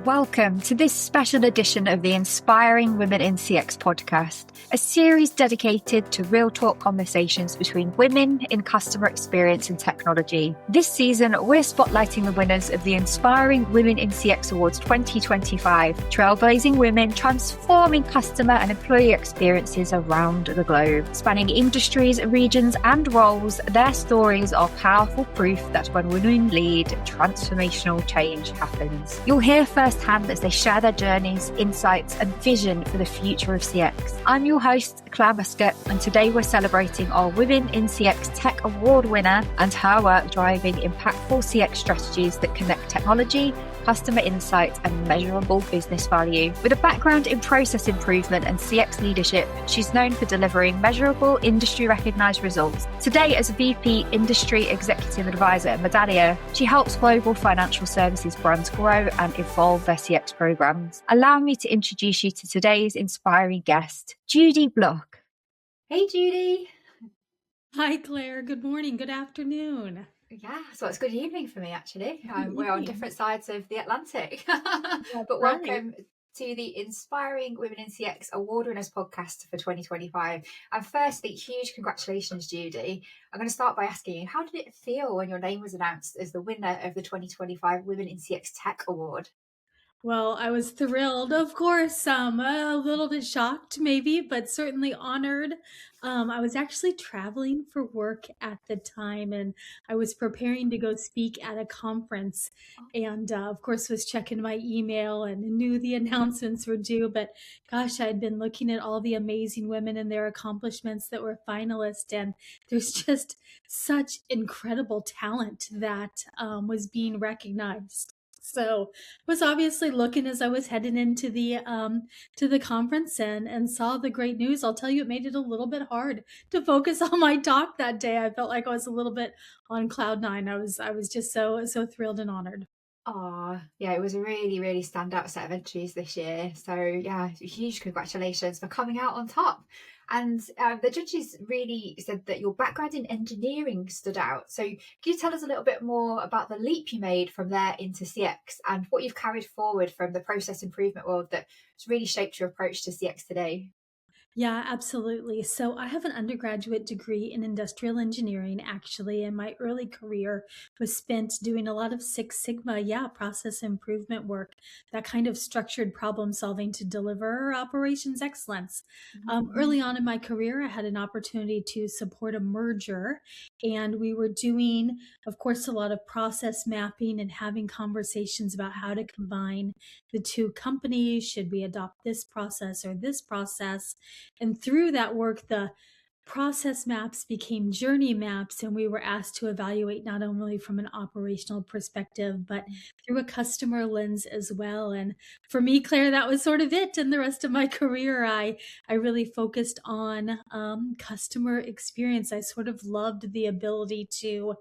Welcome to this special edition of the Inspiring Women in CX podcast, a series dedicated to real talk conversations between women in customer experience and technology. This season, we're spotlighting the winners of the Inspiring Women in CX Awards 2025, trailblazing women transforming customer and employee experiences around the globe. Spanning industries, regions, and roles, their stories are powerful proof that when women lead, transformational change happens. You'll hear firsthand as they share their journeys, insights, and vision for the future of CX. I'm your host, Claire Muscat, and today we're celebrating our Women in CX Tech Award winner and her work driving impactful CX strategies that connect technology, customer insight, and measurable business value. With a background in process improvement and CX leadership, she's known for delivering measurable, industry-recognized results. Today, as a VP Industry Executive Advisor at Medallia, she helps global financial services brands grow and evolve their CX programs. Allow me to introduce you to today's inspiring guest, Judy Block. Hey, Judy. Hi, Claire. Good morning. Good afternoon. Yeah, so it's good evening for me, actually. We're on different sides of the Atlantic. But Right. welcome to the Inspiring Women in CX Award Winners podcast for 2025. And firstly, huge congratulations, Judy. I'm going to start by asking you, how did it feel when your name was announced as the winner of the 2025 Women in CX Tech Award? Well, I was thrilled, of course, a little bit shocked maybe, but certainly honored. I was actually traveling for work at the time and I was preparing to go speak at a conference and of course was checking my email and knew the announcements were due, but gosh, I'd been looking at all the amazing women and their accomplishments that were finalists, and there's just such incredible talent that was being recognized. So was obviously looking as I was heading into the conference and saw the great news. I'll tell you, it made it a little bit hard to focus on my talk that day. I felt like I was a little bit on cloud nine. I was just so thrilled and honored. Oh, yeah, it was a really, really standout set of entries this year. So, yeah, huge congratulations for coming out on top. And the judges really said that your background in engineering stood out. So, can you tell us a little bit more about the leap you made from there into CX and what you've carried forward from the process improvement world that's really shaped your approach to CX today? Yeah, absolutely. So I have an undergraduate degree in industrial engineering, actually, and my early career was spent doing a lot of Six Sigma, process improvement work, that kind of structured problem solving to deliver operations excellence. Early on in my career, I had an opportunity to support a merger, and we were doing, of course, a lot of process mapping and having conversations about how to combine the two companies. Should we adopt this process or this process? And through that work, the process maps became journey maps, and we were asked to evaluate not only from an operational perspective, but through a customer lens as well. And for me, Claire, that was sort of it. And the rest of my career, I really focused on customer experience. I sort of loved the ability to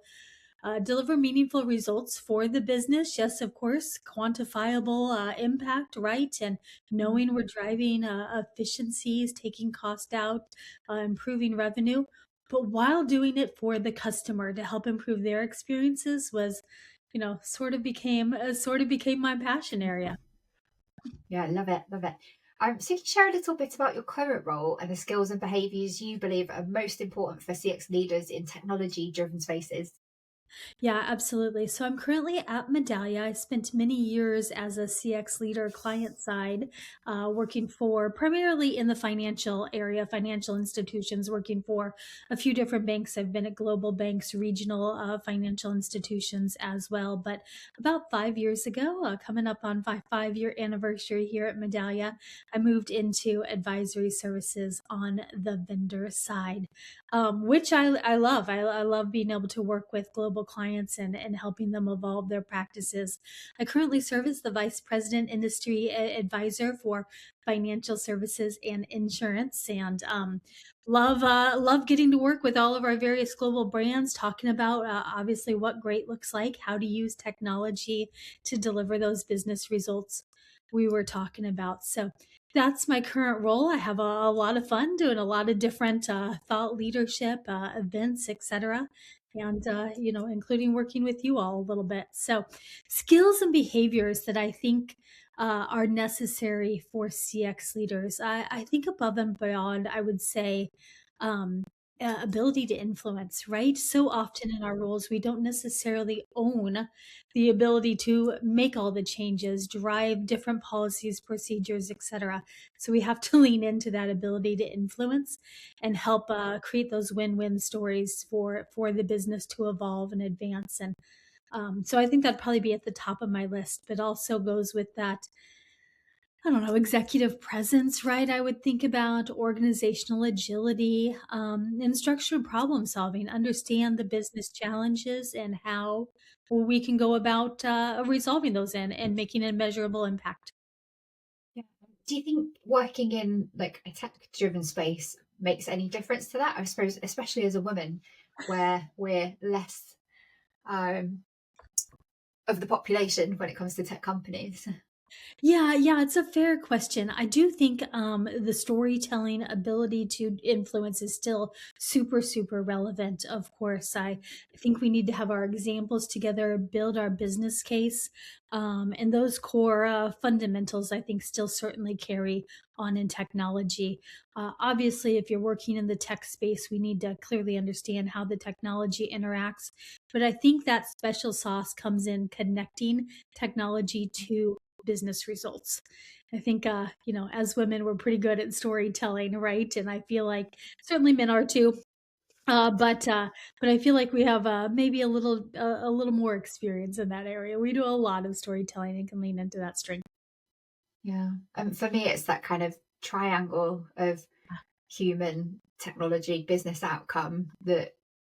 deliver meaningful results for the business. Yes, of course, quantifiable impact, right? And knowing we're driving efficiencies, taking cost out, improving revenue. But while doing it for the customer to help improve their experiences was, sort of became my passion area. Yeah, love it, love it. So can you share a little bit about your current role and the skills and behaviours you believe are most important for CX leaders in technology-driven spaces? Yeah, absolutely. So I'm currently at Medallia. I spent many years as a CX leader client side, working for primarily in the financial area, financial institutions, working for a few different banks. I've been at global banks, regional financial institutions as well. But about 5 years ago, coming up on my 5 year anniversary here at Medallia, I moved into advisory services on the vendor side, which I love. I love being able to work with global clients and helping them evolve their practices. I currently serve as the Vice President Industry Advisor for financial services and insurance, and love getting to work with all of our various global brands, talking about obviously what great looks like, how to use technology to deliver those business results we were talking about. So that's my current role. I have a lot of fun doing a lot of different thought leadership events, etc., and including working with you all a little bit. So, skills and behaviors that I think are necessary for CX leaders. I think above and beyond, I would say, um, ability to influence, right? So often in our roles, we don't necessarily own the ability to make all the changes, drive different policies, procedures, etc. So we have to lean into that ability to influence and help create those win-win stories for the business to evolve and advance. And so I think that'd probably be at the top of my list, but also goes with that, I don't know, executive presence, right? I would think about organizational agility, and structured problem solving, understand the business challenges and how we can go about resolving those and making a measurable impact. Yeah. Do you think working in like a tech-driven space makes any difference to that? I suppose, especially as a woman, where we're less um, of the population when it comes to tech companies. Yeah, it's a fair question. I do think the storytelling ability to influence is still super, super relevant. Of course, I think we need to have our examples together, build our business case, and those core fundamentals, I think, still certainly carry on in technology. Obviously, if you're working in the tech space, we need to clearly understand how the technology interacts. But I think that special sauce comes in connecting technology to business results. I think, as women, we're pretty good at storytelling, right? And I feel like certainly men are too. But I feel like we have maybe a little more experience in that area. We do a lot of storytelling and can lean into that strength. Yeah. For me, it's that kind of triangle of human, technology, business outcome that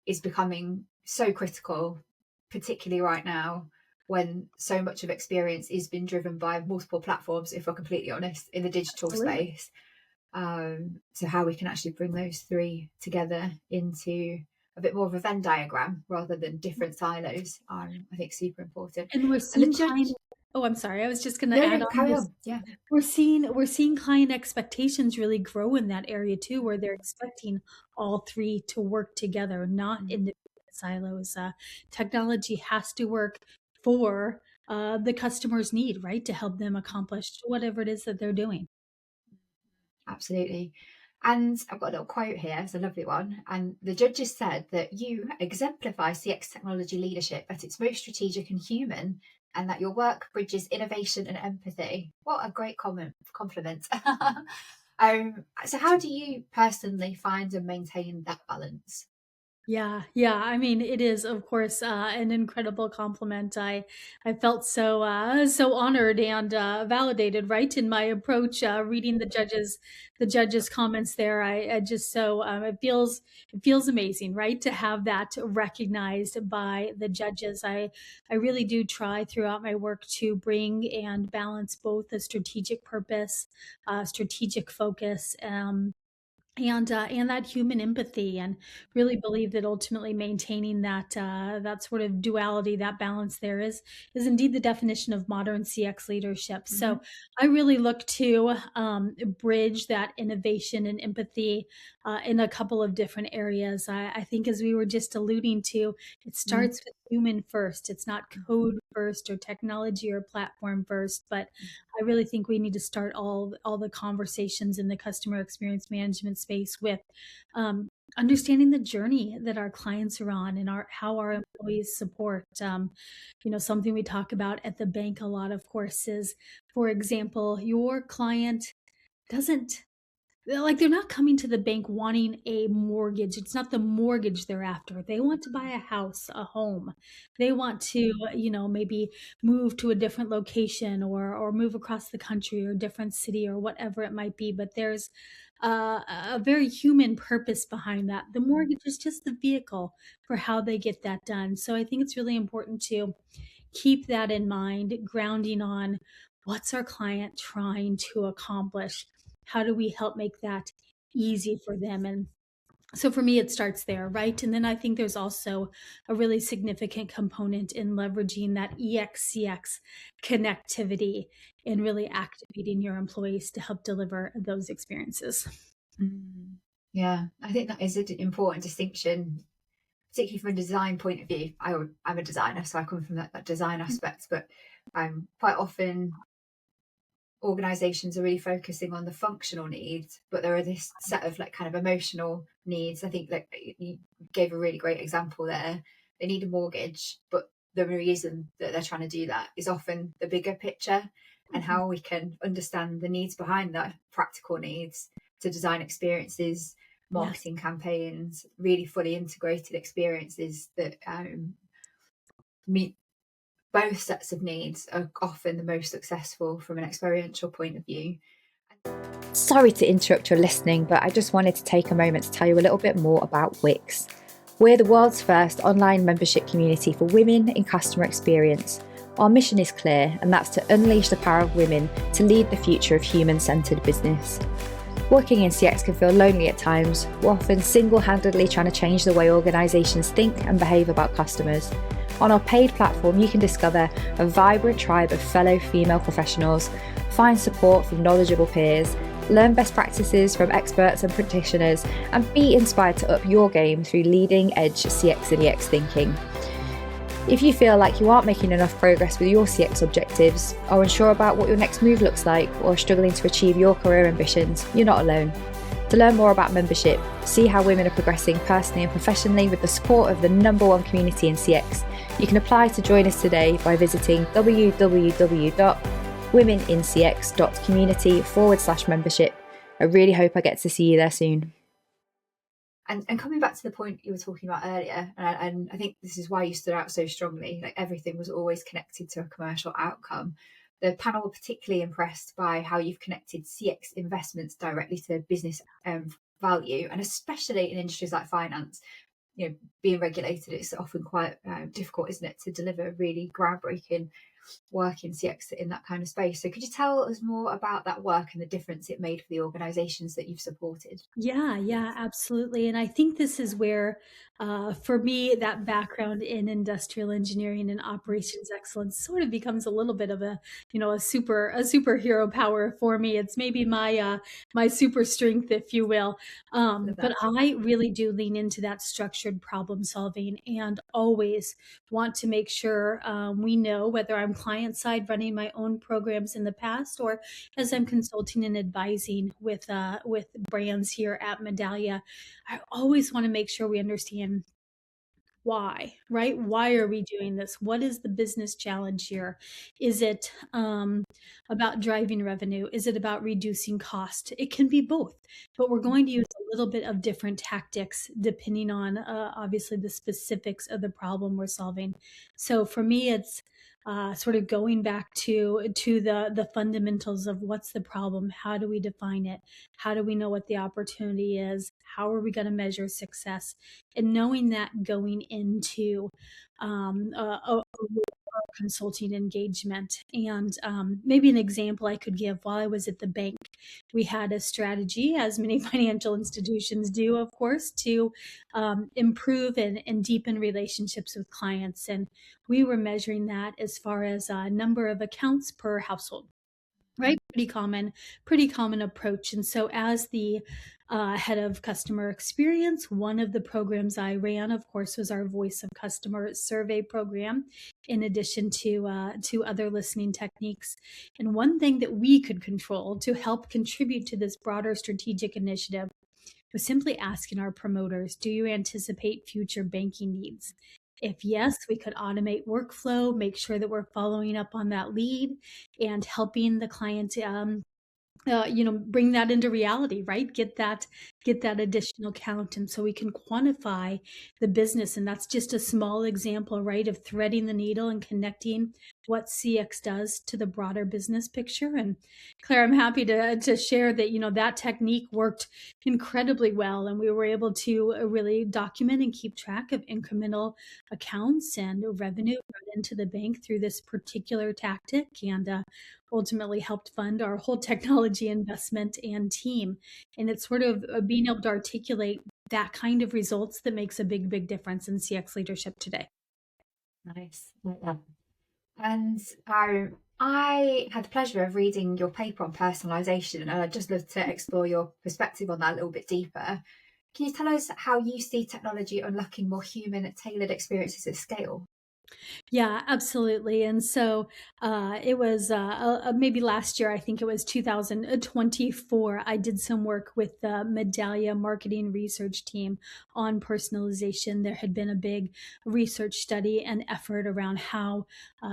is becoming so critical, particularly right now when so much of experience is being driven by multiple platforms, if we're completely honest, in the digital Absolutely. space. So how we can actually bring those three together into a bit more of a Venn diagram rather than different silos, I think super important. And we're And the seeing judge, client. Oh, I'm sorry. I was just going to no, add no, on carry this. on. Yeah. We're seeing client expectations really grow in that area too, where they're expecting all three to work together, not Mm. in silos. Technology has to work for the customer's need, right, to help them accomplish whatever it is that they're doing. Absolutely. And I've got a little quote here, it's a lovely one. And the judges said that you exemplify CX technology leadership at its most strategic and human, and that your work bridges innovation and empathy. What a great compliment. So, how do you personally find and maintain that balance? Yeah. I mean, it is, of course, an incredible compliment. I felt so honored and validated, right, in my approach. Reading the judges' comments there, I just so it feels amazing, right, to have that recognized by the judges. I really do try throughout my work to bring and balance both a strategic purpose, strategic focus. And that human empathy, and really believe that ultimately maintaining that sort of duality, that balance there is indeed the definition of modern CX leadership. Mhm. So I really look to bridge that innovation and empathy in a couple of different areas. I think, as we were just alluding to, it Mm. starts with human first. It's not code first or technology or platform first, but I really think we need to start all the conversations in the customer experience management space with understanding the journey that our clients are on and how our employees support. Something we talk about at the bank a lot, of course, is, for example, your client doesn't like, they're not coming to the bank wanting a mortgage. It's not the mortgage they're after. They want to buy a house, a home. They want to, maybe move to a different location or move across the country or a different city or whatever it might be. But there's a very human purpose behind that. The mortgage is just the vehicle for how they get that done. So I think it's really important to keep that in mind, grounding on what's our client trying to accomplish? How do we help make that easy for them? And so for me, it starts there, right? And then I think there's also a really significant component in leveraging that EXCX connectivity and really activating your employees to help deliver those experiences. Mm. Yeah, I think that is an important distinction, particularly from a design point of view. I'm a designer, so I come from that design aspect, but quite often organizations are really focusing on the functional needs, but there are this set of like kind of emotional needs. I think like you gave a really great example there. They need a mortgage, but the reason that they're trying to do that is often the bigger picture, and how we can understand the needs behind that practical needs to design experiences, marketing campaigns, really fully integrated experiences that meet both sets of needs are often the most successful from an experiential point of view. Sorry to interrupt your listening, but I just wanted to take a moment to tell you a little bit more about Wix. We're the world's first online membership community for women in customer experience. Our mission is clear, and that's to unleash the power of women to lead the future of human-centred business. Working in CX can feel lonely at times. We're often single-handedly trying to change the way organisations think and behave about customers. On our paid platform, you can discover a vibrant tribe of fellow female professionals, find support from knowledgeable peers, learn best practices from experts and practitioners, and be inspired to up your game through leading-edge CX and EX thinking. If you feel like you aren't making enough progress with your CX objectives, are unsure about what your next move looks like, or struggling to achieve your career ambitions, you're not alone. To learn more about membership, see how women are progressing personally and professionally with the support of the #1 community in CX, you can apply to join us today by visiting www.womenincx.community/membership. I really hope I get to see you there soon. And coming back to the point you were talking about earlier, and I think this is why you stood out so strongly, like everything was always connected to a commercial outcome. The panel were particularly impressed by how you've connected CX investments directly to business value, and especially in industries like finance. You know, being regulated, it's often quite difficult, isn't it, to deliver really groundbreaking work in CX in that kind of space. So could you tell us more about that work and the difference it made for the organizations that you've supported? Yeah, absolutely. And I think this is where, for me, that background in industrial engineering and operations excellence sort of becomes a little bit of a superhero power for me. It's maybe my super strength, if you will. But I really do lean into that structured problem solving, and always want to make sure we know, whether I'm client side running my own programs in the past, or as I'm consulting and advising with brands here at Medallia, I always want to make sure we understand why, right? Why are we doing this? What is the business challenge here? Is it about driving revenue? Is it about reducing cost? It can be both, but we're going to use a little bit of different tactics depending on obviously the specifics of the problem we're solving. So for me, it's sort of going back to the fundamentals of what's the problem, how do we define it, how do we know what the opportunity is, how are we going to measure success, and knowing that going into a consulting engagement. And maybe an example I could give: while I was at the bank, we had a strategy, as many financial institutions do, of course, to improve and deepen relationships with clients. And we were measuring that as far as number of accounts per household. Right, pretty common approach. And so, as the head of customer experience, one of the programs I ran, of course, was our Voice of Customer survey program, in addition to other listening techniques. And one thing that we could control to help contribute to this broader strategic initiative was simply asking our promoters, do you anticipate future banking needs? If yes, we could automate workflow, make sure that we're following up on that lead and helping the client bring that into reality, right? Get that additional count. And so we can quantify the business. And that's just a small example, right, of threading the needle and connecting what CX does to the broader business picture. And Claire, I'm happy to share that, that technique worked incredibly well. And we were able to really document and keep track of incremental accounts and revenue brought into the bank through this particular tactic, and ultimately helped fund our whole technology investment and team. And it's sort of being able to articulate that kind of results that makes a big difference in CX leadership today. Nice. And I had the pleasure of reading your paper on personalisation, and I'd just love to explore your perspective on that a little bit deeper. Can you tell us how you see technology unlocking more human tailored experiences at scale? Yeah, absolutely. And so it was maybe last year, I think it was 2024, I did some work with the Medallia marketing research team on personalization. There had been a big research study and effort around how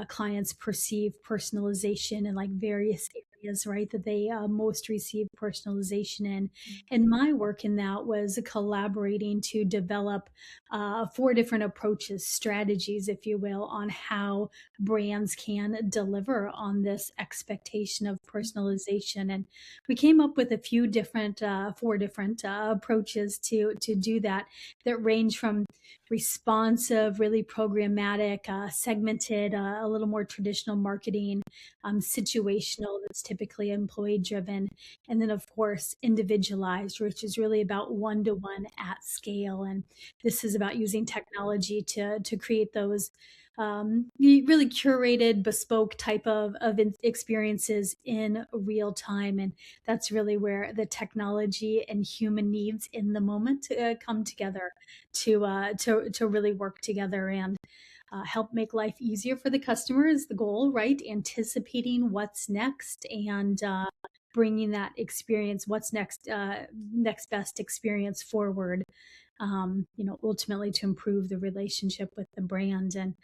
clients perceive personalization in like various areas, right, that they most receive personalization in. And my work in that was collaborating to develop 4 different approaches, strategies, if you will, on how brands can deliver on this expectation of personalization. And we came up with a few different, 4 different approaches to do that, that range from responsive, really programmatic, segmented, a little more traditional marketing, situational, that's typically employee driven, and then of course individualized, which is really about one to one at scale. And this is about using technology to create those really curated, bespoke type of experiences in real time. And that's really where the technology and human needs in the moment come together to really work together and help make life easier for the customer is the goal, right? Anticipating what's next and bringing that experience, what's next, next best experience forward, ultimately to improve the relationship with the brand. And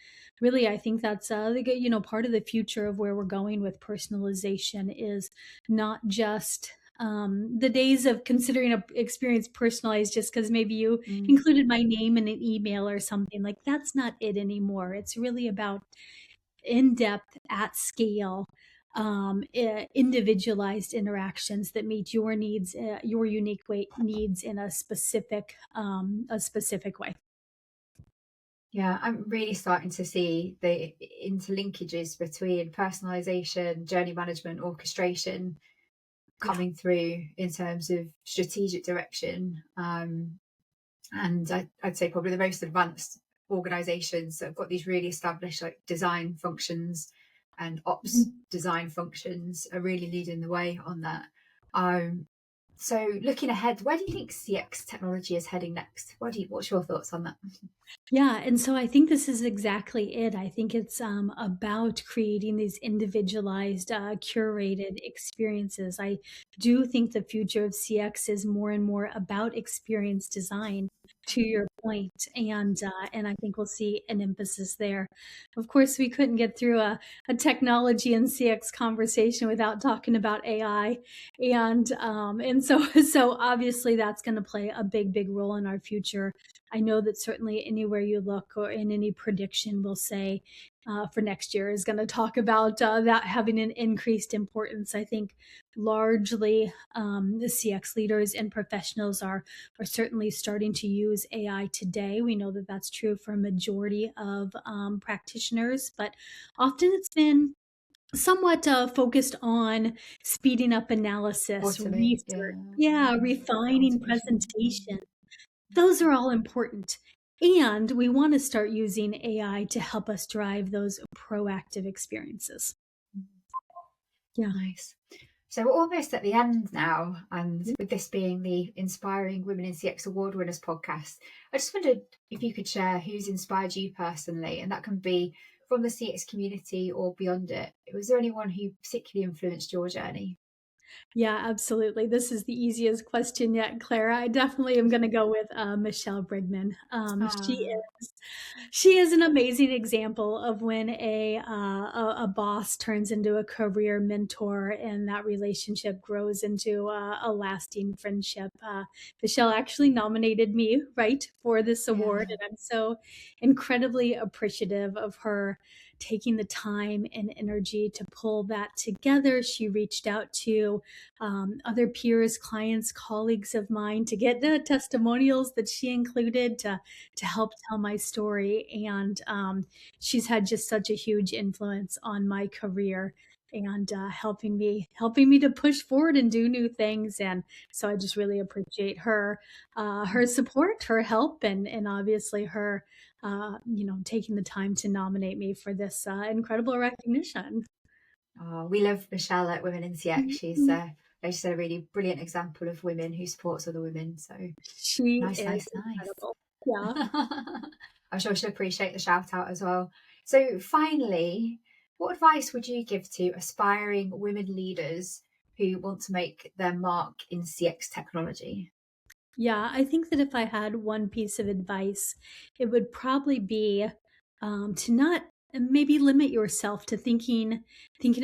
really, I think that's, part of the future of where we're going with personalization is not just the days of considering a experience personalized just because maybe you included my name in an email or something. Like, that's not it anymore. It's really about in depth, at scale, individualized interactions that meet your needs, your unique needs in a specific way. Yeah, I'm really starting to see the interlinkages between personalization, journey management, orchestration Yeah. coming through in terms of strategic direction. And I'd say probably the most advanced organizations that have got these really established like design functions and ops Mhm. design functions are really leading the way on that. Um, so looking ahead, where do you think CX technology is heading next? What's your thoughts on that? Yeah, and so I think this is exactly it. I think it's about creating these individualized, curated experiences. I do think the future of CX is more and more about experience design. To your point, and I think we'll see an emphasis there. Of course, we couldn't get through a technology and CX conversation without talking about AI, and so so obviously that's going to play a big role in our future. I know that certainly anywhere you look or in any prediction will say for next year is going to talk about that having an increased importance. I think largely the CX leaders and professionals are certainly starting to use AI today. We know that that's true for a majority of practitioners, but often it's been somewhat focused on speeding up analysis, Automate, research, yeah, refining automation. presentation. Those are all important. And we want to start using AI to help us drive those proactive experiences. Yeah. Nice. So we're almost at the end now, and with this being the Inspiring Women in CX Award Winners podcast, I just wondered if you could share who's inspired you personally, and that can be from the CX community or beyond it. Was there anyone who particularly influenced your journey? Yeah, absolutely. This is the easiest question yet, Clara. I definitely am going to go with Michelle Brigman. Ah, She is an amazing example of when a boss turns into a career mentor, and that relationship grows into a lasting friendship. Michelle actually nominated me, right, for this award, yeah. and I'm so incredibly appreciative of her taking the time and energy to pull that together. She reached out to other peers, clients, colleagues of mine to get the testimonials that she included to help tell my story. And she's had just such a huge influence on my career and helping me to push forward and do new things. And so I just really appreciate her support, her help, and obviously her taking the time to nominate me for this incredible recognition. Oh, we love Michelle at Women in CX. Mhm. She's a really brilliant example of women who supports other women. So She nice, is nice, nice. incredible. Yeah. I'm sure she'll appreciate the shout out as well. So finally, what advice would you give to aspiring women leaders who want to make their mark in CX technology? Yeah, I think that if I had one piece of advice, it would probably be to not maybe limit yourself to thinking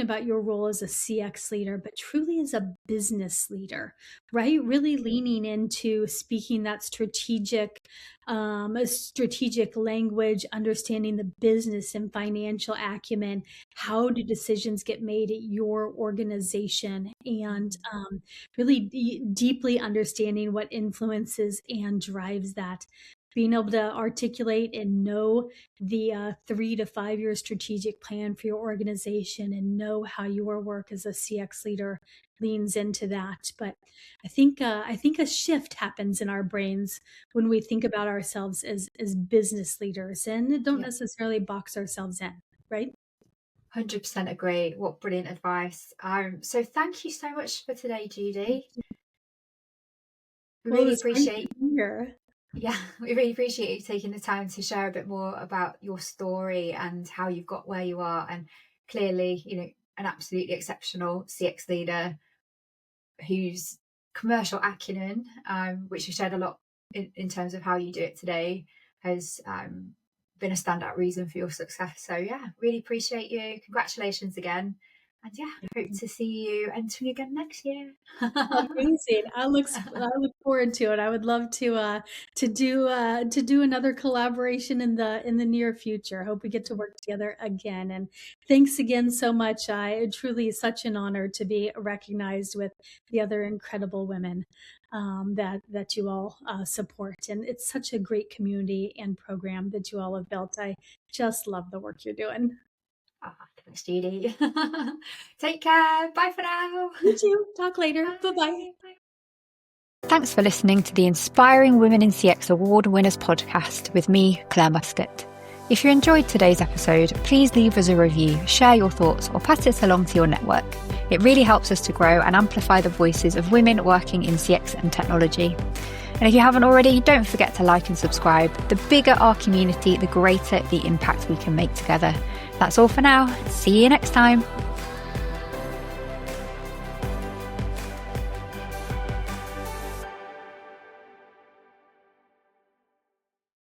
about your role as a CX leader, but truly as a business leader, right? Really leaning into speaking that strategic language, understanding the business and financial acumen. How do decisions get made at your organization? And really deeply understanding what influences and drives that. Being able to articulate and know the 3 to 5 year strategic plan for your organization and know how your work as a CX leader leans into that. But I think a shift happens in our brains when we think about ourselves as business leaders and don't necessarily box ourselves in, right? 100% agree. What brilliant advice. So thank you so much for today, Judy. We really appreciate we really appreciate you taking the time to share a bit more about your story and how you've got where you are, and clearly, an absolutely exceptional CX leader whose commercial acumen, which you shared a lot in terms of how you do it today, has been a standout reason for your success. So really appreciate you. Congratulations again. And hope to see you entering again next year. Amazing! I look forward to it. I would love to do another collaboration in the near future. Hope we get to work together again. And thanks again so much. It truly is such an honor to be recognized with the other incredible women that you all support. And it's such a great community and program that you all have built. I just love the work you're doing. Thanks, Judy. Take care. Bye for now. You too. Talk later. Bye-bye. Thanks for listening to the Inspiring Women in CX Award Winners podcast with me, Claire Muscat. If you enjoyed today's episode, please leave us a review, share your thoughts, or pass it along to your network. It really helps us to grow and amplify the voices of women working in CX and technology. And if you haven't already, don't forget to like and subscribe. The bigger our community, the greater the impact we can make together. That's all for now. See you next time.